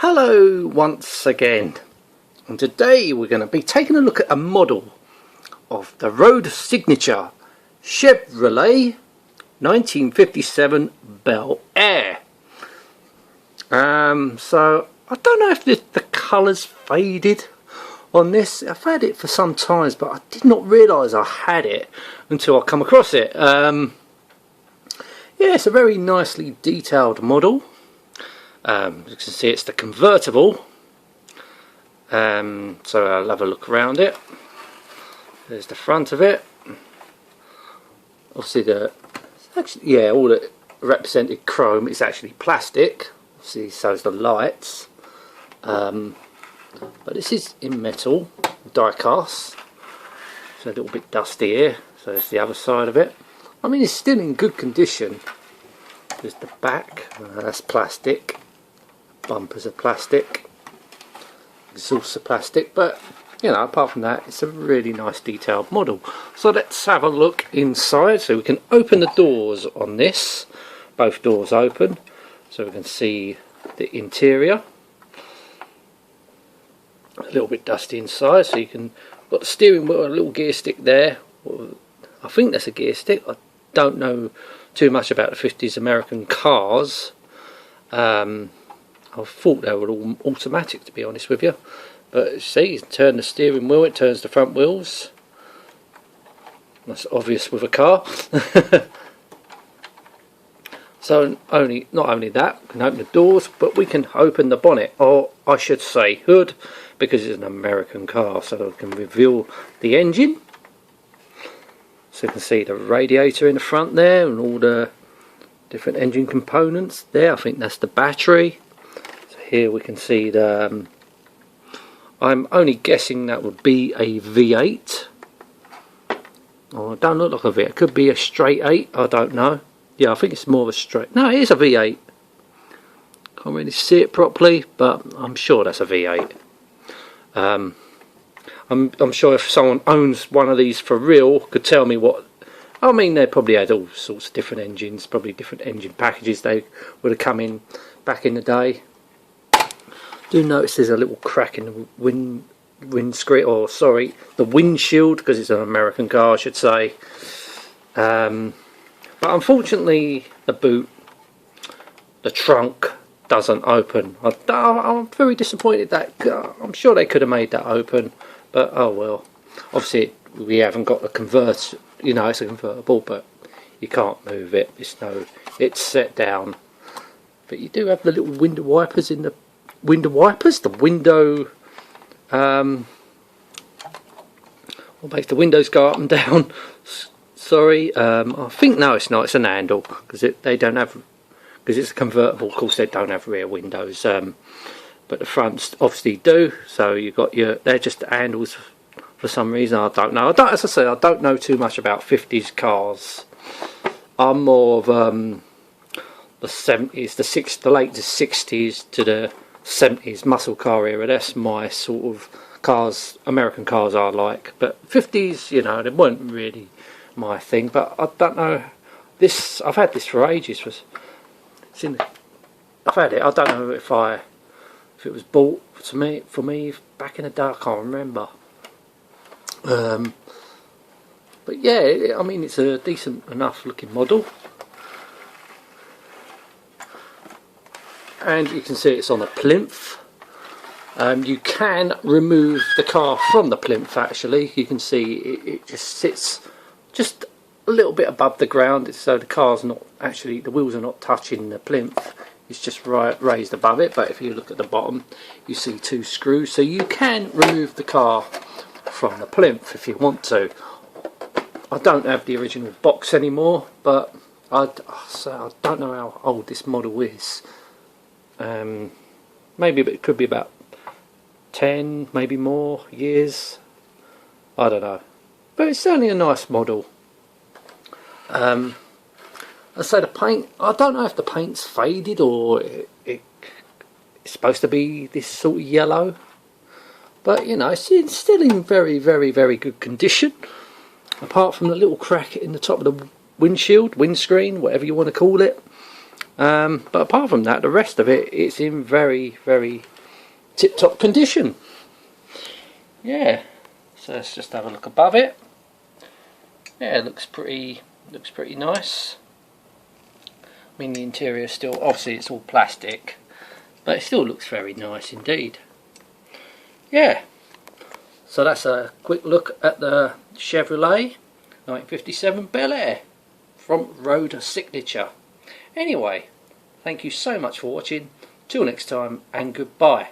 Hello once again, and today we're going to be taking a look at a model of the road signature Chevrolet 1957 Bel Air. So I don't know if the colours faded on this. I've had it for some times, but I did not realise I had it until I come across it. Yeah, it's a very nicely detailed model. As you can see, it's the convertible, so I'll have a look around it. There's the front of it. Obviously all the represented chrome is actually plastic, obviously so is the lights, but this is in metal, die cast, so a little bit dusty here. So there's the other side of it. I mean, it's still in good condition. There's the back, that's plastic. Bumpers are plastic, exhausts are plastic, but you know, apart from that, it's a really nice detailed model. So let's have a look inside. So we can open the doors on this, both doors open, so we can see the interior. A little bit dusty inside, so you can got the steering wheel, a little gear stick there. I think that's a gear stick. I don't know too much about the 50s American cars. I thought they were all automatic, to be honest with you, but see, you turn the steering wheel, it turns the front wheels. That's obvious with a car. So not only that, we can open the doors, but we can open the bonnet, or I should say hood, because it's an American car, so we can reveal the engine. So you can see the radiator in the front there and all the different engine components there. I think that's the battery. Here we can see the I'm only guessing that would be a V8. Oh, it don't look like a V8. It could be a straight 8, I don't know. Yeah, I think it's more of a straight. No, it is a V8. Can't really see it properly, but I'm sure that's a V8. I'm sure if someone owns one of these for real could tell me what. I mean, they probably had all sorts of different engines, probably different engine packages they would have come in back in the day. Do notice there's a little crack in the windscreen, or sorry, the windshield, because it's an American car, I should say. But unfortunately, the boot, the trunk, doesn't open. I'm very disappointed that I'm sure they could have made that open, but oh well. Obviously, we haven't got a convert. You know, it's a convertible, but you can't move it. It's set down. But you do have the little window wipers in the. Window wipers, the window what makes the windows go up and down. Sorry, I think no, it's not. It's an handle, because they don't have, because it's a convertible. Of course, they don't have rear windows, but the fronts obviously do. So you've got they're just handles for some reason. I don't know. As I say, I don't know too much about 50s cars. I'm more of the 70s, the late 60s to the 70s muscle car era. That's my sort of cars, American cars I like. But 50s, you know, they weren't really my thing. But I don't know, this, I've had this for ages. I've had it, I don't know if it was bought for me back in the day, I can't remember. But yeah, I mean, it's a decent enough looking model. And you can see it's on a plinth. You can remove the car from the plinth, actually. You can see it just sits just a little bit above the ground, so the car's not actually, the wheels are not touching the plinth. It's just raised above it. But if you look at the bottom, you see 2 screws, so you can remove the car from the plinth if you want to. I don't have the original box anymore, but I don't know how old this model is. Maybe it could be about 10, maybe more years, I don't know, but it's certainly a nice model. I say the paint, I don't know if the paint's faded or it's supposed to be this sort of yellow, but you know, it's still in very, very, very good condition, apart from the little crack in the top of the windscreen, whatever you want to call it. But apart from that, the rest of it, it's in very, very tip-top condition. Yeah, so let's just have a look above it. Yeah, it looks pretty nice. I mean, the interior still, obviously it's all plastic, but it still looks very nice indeed. Yeah, so that's a quick look at the Chevrolet 1957 Bel Air front road signature. Anyway, thank you so much for watching. Till next time, and goodbye.